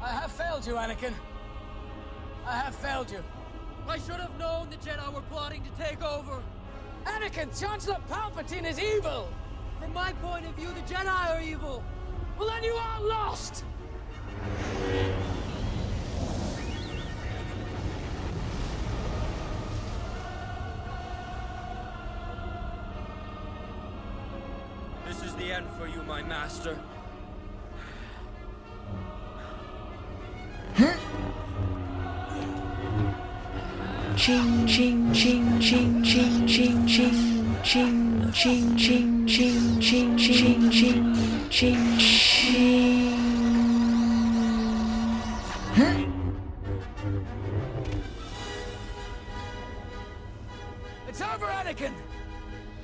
I have failed you, Anakin. I have failed you. I should have known the Jedi were plotting to take over. Anakin, Chancellor Palpatine is evil! From my point of view, the Jedi are evil. Well, then you are lost! This is the end for you, my master. Ching ching ching ching ching ching ching ching ching ching ching ching ching ching ching ching. It's over, Anakin!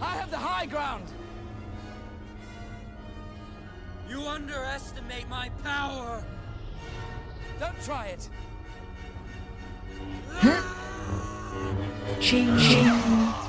I have the high ground! You underestimate my power. Don't try it! Ching ching.